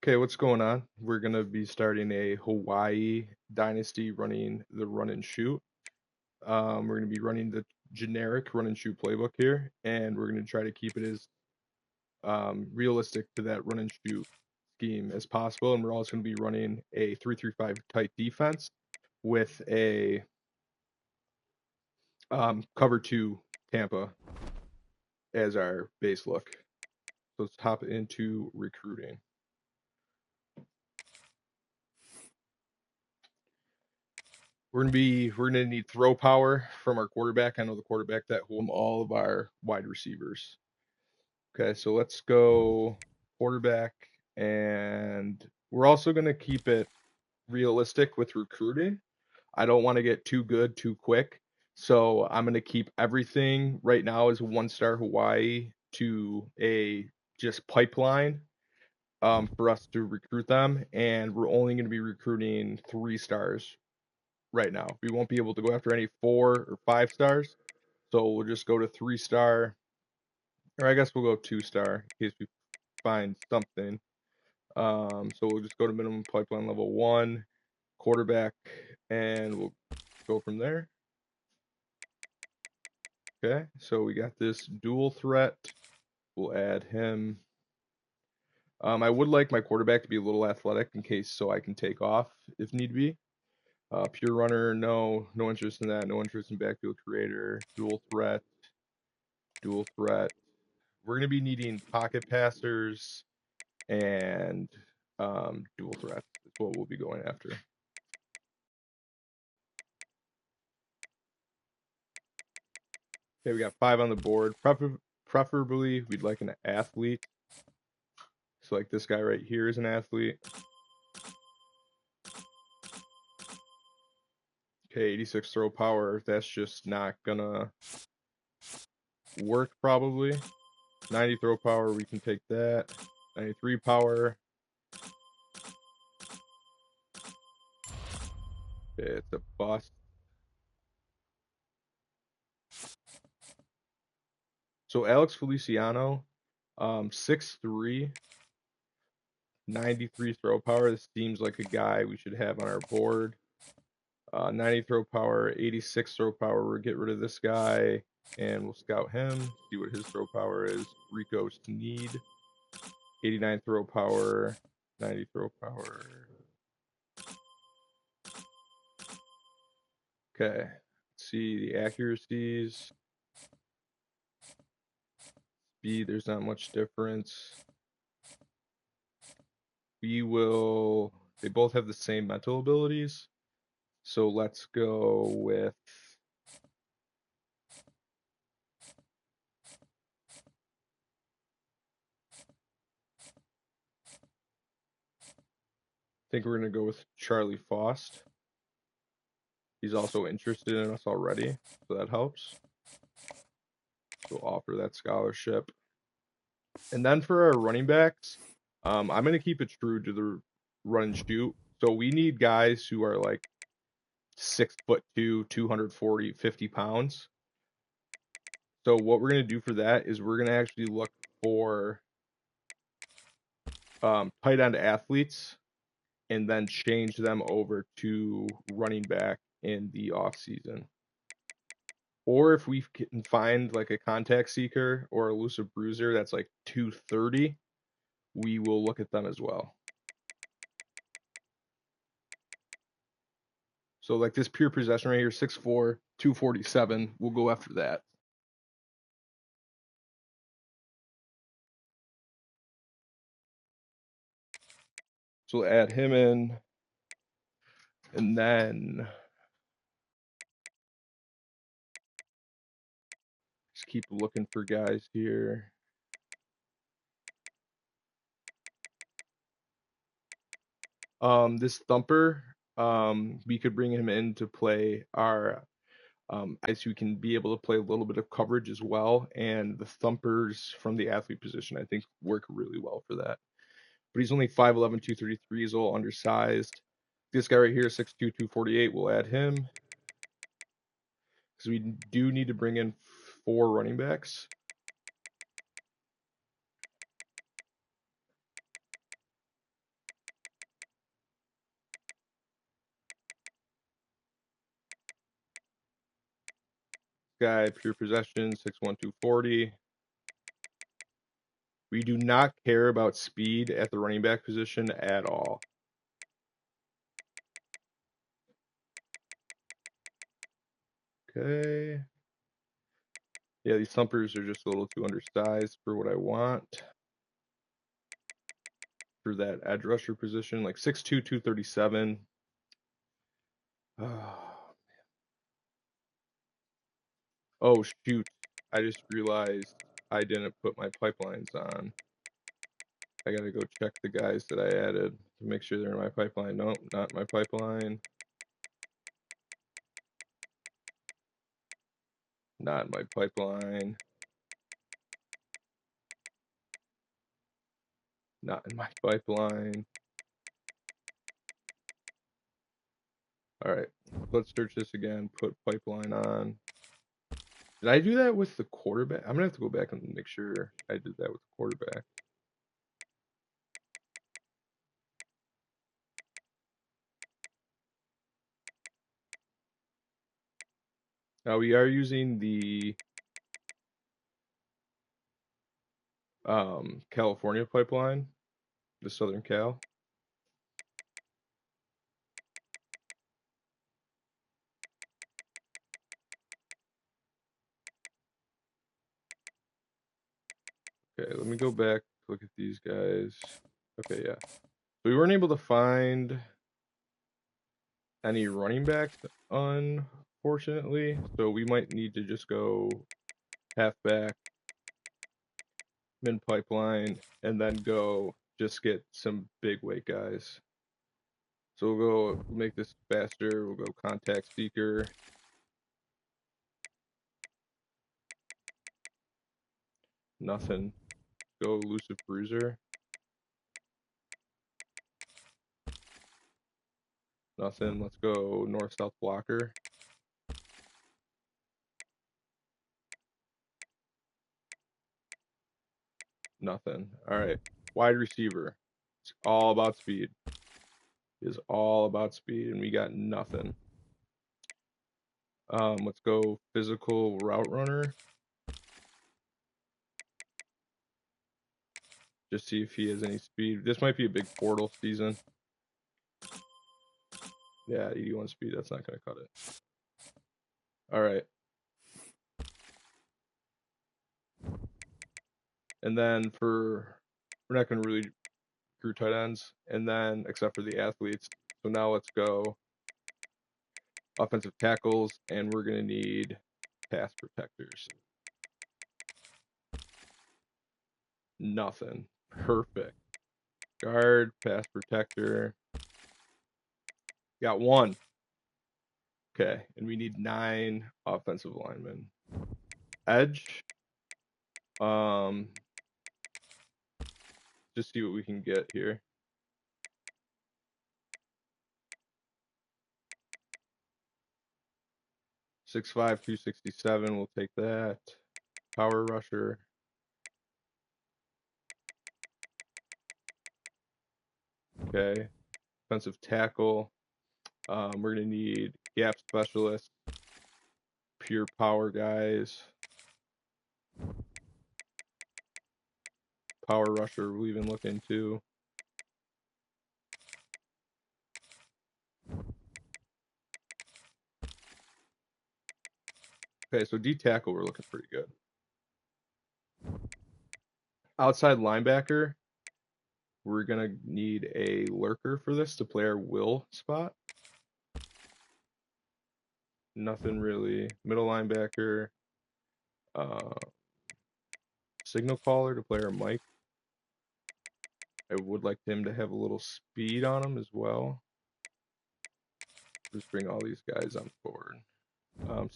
Okay, what's going on? We're gonna be starting a Hawaii dynasty running the run and shoot. We're gonna be running the generic run and shoot playbook here, and we're gonna try to keep it as realistic to that run and shoot scheme as possible. And we're also gonna be running a 3-3-5 tight defense with a cover two Tampa as our base look. So let's hop into recruiting. We're gonna need throw power from our quarterback. I know the quarterback that holds all of our wide receivers. Okay, so let's go quarterback, and we're also gonna keep it realistic with recruiting. I don't want to get too good too quick, so I'm gonna keep everything right now as 1-star Hawaii to a just pipeline for us to recruit them, and we're only gonna be recruiting 3 stars right now. We won't be able to go after any 4 or 5 stars. So we'll just go to 3-star, or I guess we'll go 2-star in case we find something. So we'll just go to minimum pipeline level 1, quarterback, and we'll go from there. Okay, so we got this dual threat. We'll add him. I would like my quarterback to be a little athletic in case so I can take off if need be. Pure runner, no interest in that. No interest in backfield creator. Dual threat. We're going to be needing pocket passers and dual threats. That's what we'll be going after. Okay, we got 5 on the board. Preferably, we'd like an athlete. So like this guy right here is an athlete. Okay, 86 throw power. That's just not gonna work probably. 90 throw power, we can take that. 93 power. Okay, it's a bust. So Alex Feliciano, 6'3", 93 throw power. This seems like a guy we should have on our board. 90 throw power, 86 throw power. We'll get rid of this guy and we'll scout him, see what his throw power is. Rico Sneed, 89 throw power, 90 throw power. Okay, let's see the accuracies. Speed, there's not much difference. They both have the same mental abilities. So let's go with I think we're going to go with Charlie Faust. He's also interested in us already, so that helps. We'll offer that scholarship. And then for our running backs, I'm going to keep it true to the run and shoot. So we need guys who are like 6'2", 240, 50 pounds. So what we're going to do for that is we're going to actually look for tight end athletes and then change them over to running back in the off season. Or if we can find like a contact seeker or a elusive bruiser that's like 230, we will look at them as well. So like this pure possession right here, 6'4", 247, we'll go after that. So we'll add him in, and then just keep looking for guys here. This Thumper, we could bring him in to play our guys who can be able to play a little bit of coverage as well, and the Thumpers from the athlete position I think work really well for that. But he's only 5'11", 233, he's a little undersized. This guy right here, 6'2", 248, we'll add him. Because we do need to bring in 4 running backs. guy, pure possession, 6'1", 240. We do not care about speed at the running back position at all. Okay. Yeah, these thumpers are just a little too undersized for what I want. For that edge rusher position, like 6'2", 237. Oh, shoot. I just realized I didn't put my pipelines on. I gotta go check the guys that I added to make sure they're in my pipeline. Nope, not my pipeline. Not my pipeline. Not in my pipeline. Alright, let's search this again. Put pipeline on. Did I do that with the quarterback? I'm gonna have to go back and make sure I did that with the quarterback. Now we are using the California pipeline, the Southern Cal. Okay, let me go back, look at these guys. Okay, yeah. So we weren't able to find any running backs, unfortunately. So we might need to just go halfback, min pipeline, and then go just get some big weight guys. So we'll go make this faster. We'll go contact seeker. Nothing. Go elusive bruiser. Nothing. Let's go north-south blocker. Nothing. All right. Wide receiver. It's all about speed. It is all about speed, and we got nothing. Let's go physical route runner. Just see if he has any speed. This might be a big portal season. Yeah, 81 speed. That's not going to cut it. All right. And then we're not going to really recruit tight ends, and then except for the athletes. So now let's go offensive tackles, and we're going to need pass protectors. Nothing. Perfect. Guard, pass protector. Got one. Okay, and we need 9 offensive linemen. Edge. Just see what we can get here. (6'5", 267. We'll take that. Power rusher. Okay. Defensive tackle. We're gonna need gap specialists. Pure power guys. Power rusher we'll even look into. Okay, so D tackle we're looking pretty good. Outside linebacker, we're gonna need a lurker for this to play our will spot. Nothing really. Middle linebacker, signal caller to play our mic. I would like him to have a little speed on him as well. Just bring all these guys on board.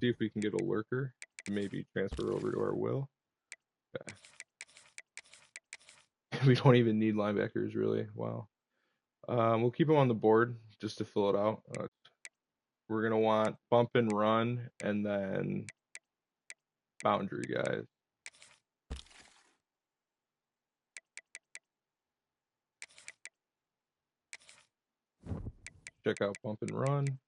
See if we can get a lurker to maybe transfer over to our will. Okay. We don't even need linebackers really. Wow. We'll keep them on the board just to fill it out. We're gonna want bump and run, and then boundary guys. Check out bump and run.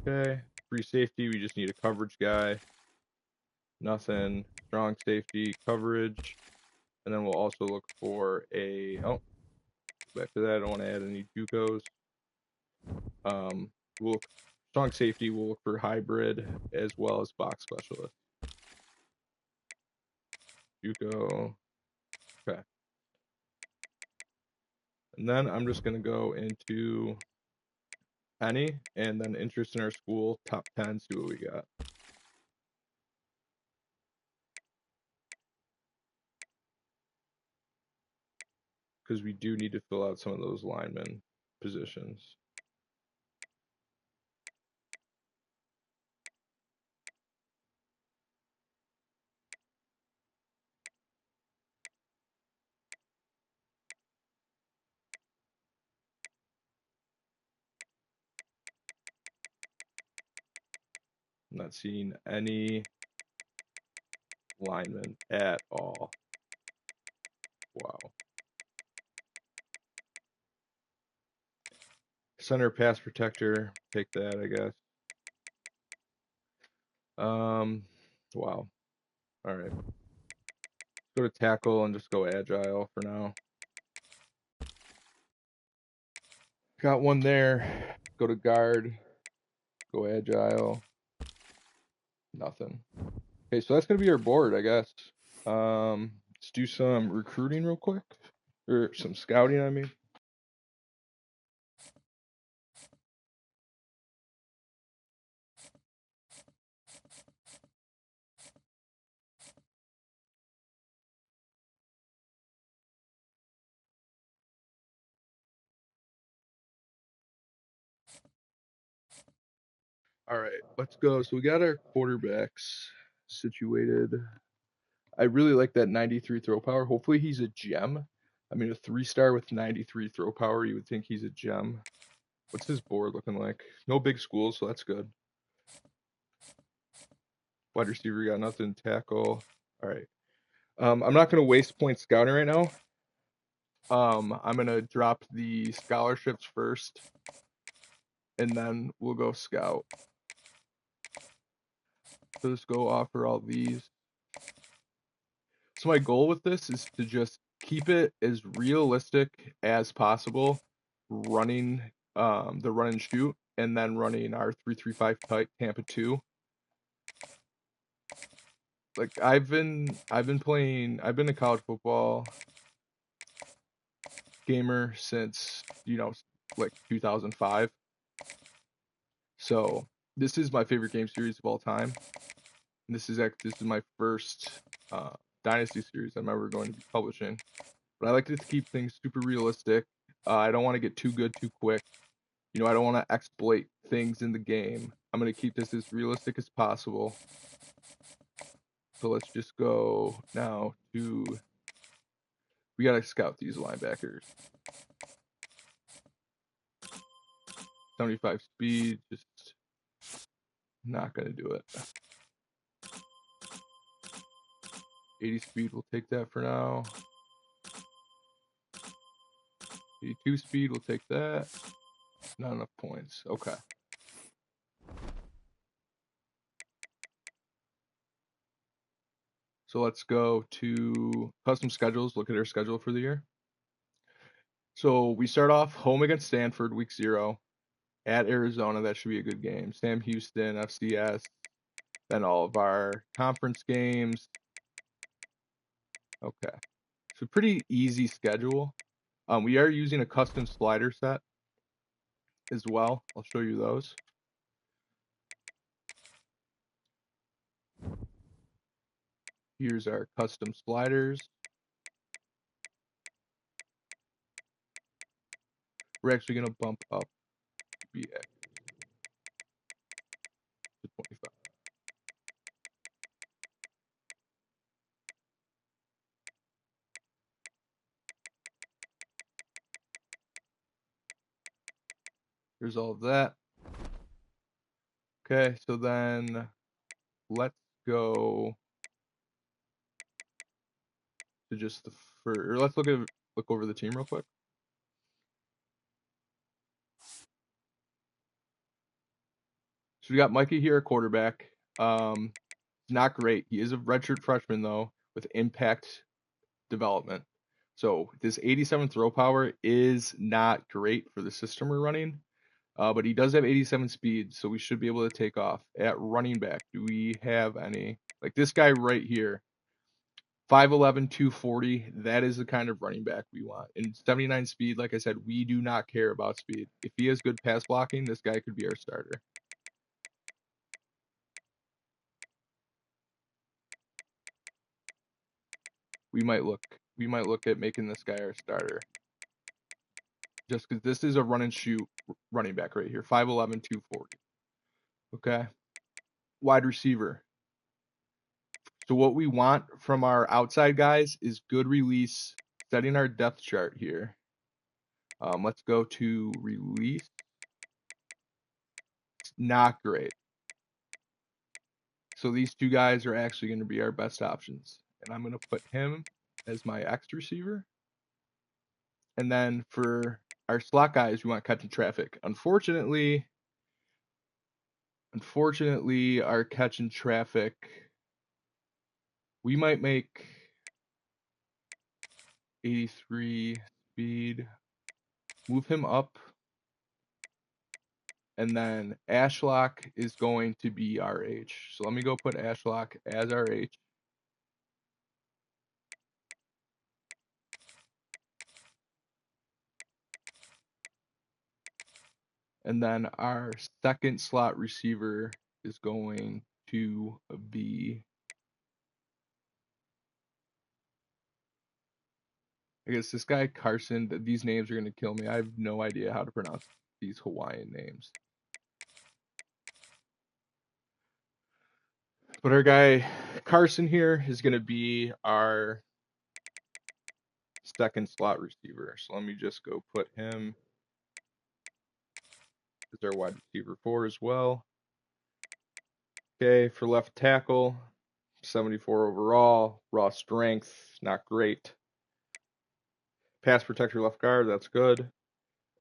Okay. Free safety, we just need a coverage guy. Nothing. Strong safety, coverage. And then we'll also look for oh, back to that. I don't want to add any JUCOs. We'll look, strong safety, we'll look for hybrid as well as box specialist. JUCO. Okay. And then I'm just going to go into Penny and then interest in our school, top 10, see what we got. Because we do need to fill out some of those lineman positions. I'm not seeing any linemen at all. Wow. Center pass protector, take that, I guess. Wow. All right. Go to tackle and just go agile for now. Got one there. Go to guard. Go agile. Nothing. Okay, so that's gonna be our board, I guess. Let's do some recruiting real quick, or some scouting, I mean. All right, let's go. So we got our quarterbacks situated. I really like that 93 throw power. Hopefully he's a gem. I mean, a 3-star with 93 throw power, you would think he's a gem. What's his board looking like? No big schools, so that's good. Wide receiver got nothing. Tackle. All right. I'm not going to waste points scouting right now. I'm going to drop the scholarships first, and then we'll go scout. So just go offer all these. So my goal with this is to just keep it as realistic as possible, running the run and shoot, and then running our 3-3-5 type Tampa 2. Like I've been a college football gamer since, like 2005. So this is my favorite game series of all time. And this is my first dynasty series I'm ever going to be publishing. But I like to keep things super realistic. I don't want to get too good too quick. I don't want to exploit things in the game. I'm going to keep this as realistic as possible. So let's just go now to, we got to scout these linebackers. 75 speed, just not going to do it. 80 speed, we'll take that for now. 82 speed, we'll take that. Not enough points. Okay. So let's go to custom schedules, look at our schedule for the year. So we start off home against Stanford, week 0. At Arizona, that should be a good game. Sam Houston, FCS, then all of our conference games. Okay. So pretty easy schedule. We are using a custom slider set as well. I'll show you those. Here's our custom sliders. We're actually going to bump up BX to 25. Here's all of that. Okay, so then let's go to just the first, or let's look over the team real quick. we got Mikey here, quarterback. Not great. He is a redshirt freshman though, with impact development. So this 87 throw power is not great for the system we're running. But he does have 87 speed, so we should be able to take off. At running back, do we have any? Like this guy right here, 5'11", 240. That is the kind of running back we want. And 79 speed, like I said, we do not care about speed. If he has good pass blocking, this guy could be our starter. We might look at making this guy our starter. Just because this is a run and shoot running back right here, 5'11", 240. Okay. Wide receiver. So what we want from our outside guys is good release, setting our depth chart here. Let's go to release. It's not great. So these two guys are actually going to be our best options. And I'm going to put him as my X receiver. And then for our slot guys, we want catching traffic. Unfortunately, our catching traffic, we might make 83 speed, move him up, and then Ashlock is going to be our H. So let me go put Ashlock as our H. And then our second slot receiver is going to be, I guess this guy Carson. These names are going to kill me. I have no idea how to pronounce these Hawaiian names. But our guy Carson here is going to be our second slot receiver. So let me just go put him as our wide receiver 4 as well. Okay, for left tackle, 74 overall, raw strength, not great. Pass protector left guard, that's good.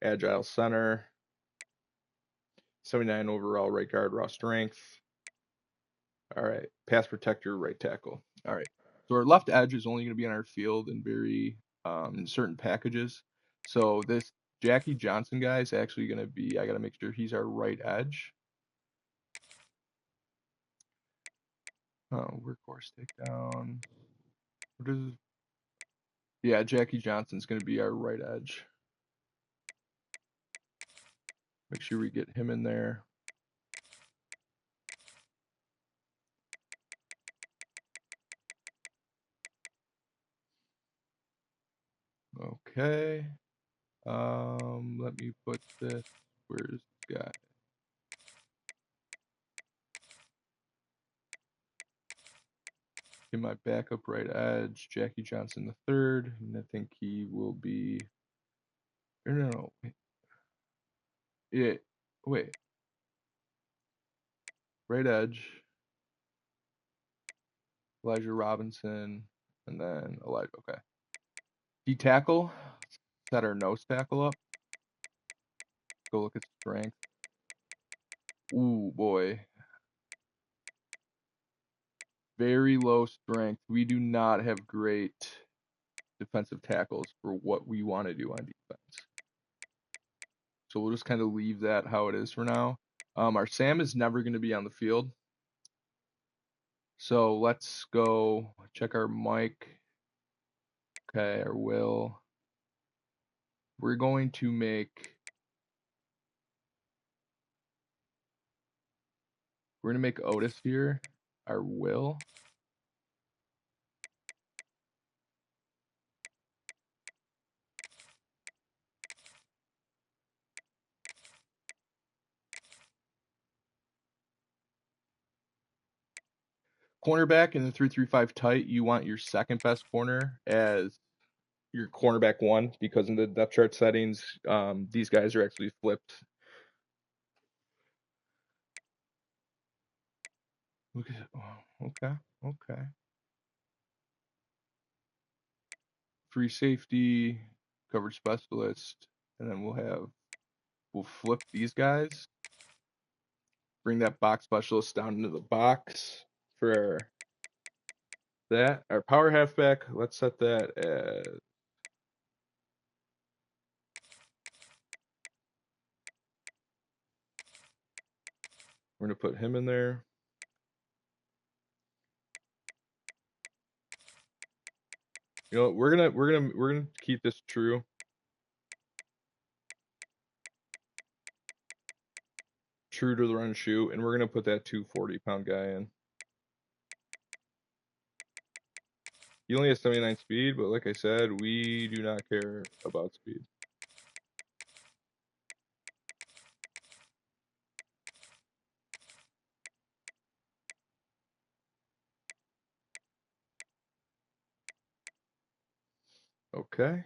Agile center, 79 overall right guard, raw strength. All right, pass protector right tackle. All right, so our left edge is only going to be on our field in very in certain packages. So this Jackie Johnson guy is actually going to be, I got to make sure he's our right edge. Oh, workhorse takedown. What is? Yeah, Jackie Johnson's going to be our right edge. Make sure we get him in there. Okay. Let me put this. Where's the guy? In my backup right edge, Jackie Johnson the third, and I think he will be. No. Yeah. Wait. Right edge. Elijah Robinson, and then Elijah. Okay. D tackle. Set our nose tackle up. Go look at strength. Ooh boy. Very low strength. We do not have great defensive tackles for what we want to do on defense. So we'll just kind of leave that how it is for now. Our Sam is never going to be on the field. So let's go check our Mike. Okay, our Will. We're going to make Otis here our Will. Cornerback in the 3-3-5 tight, you want your second best corner as your cornerback 1 because in the depth chart settings, these guys are actually flipped. Look at, oh, okay. Free safety, coverage specialist, and then we'll flip these guys. bring that box specialist down into the box for that. Our power halfback, let's set that as we're gonna put him in there. You know, we're gonna keep this true. True to the run and shoot, and we're gonna put that 240-pound guy in. He only has 79 speed, but like I said, we do not care about speed. Okay.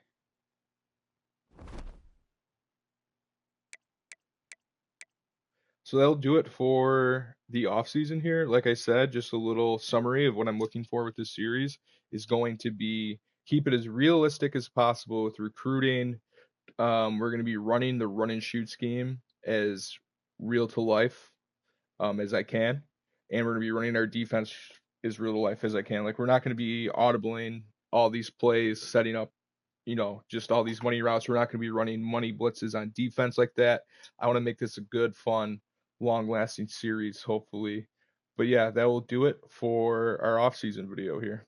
So that'll do it for the off season here. Like I said, just a little summary of what I'm looking for with this series is going to be keep it as realistic as possible with recruiting. We're going to be running the run and shoot scheme as real to life as I can, and we're going to be running our defense as real to life as I can. Like we're not going to be audibling all these plays, setting up just all these money routes. We're not going to be running money blitzes on defense like that. I want to make this a good, fun, long lasting series, hopefully. But yeah, that will do it for our off season video here.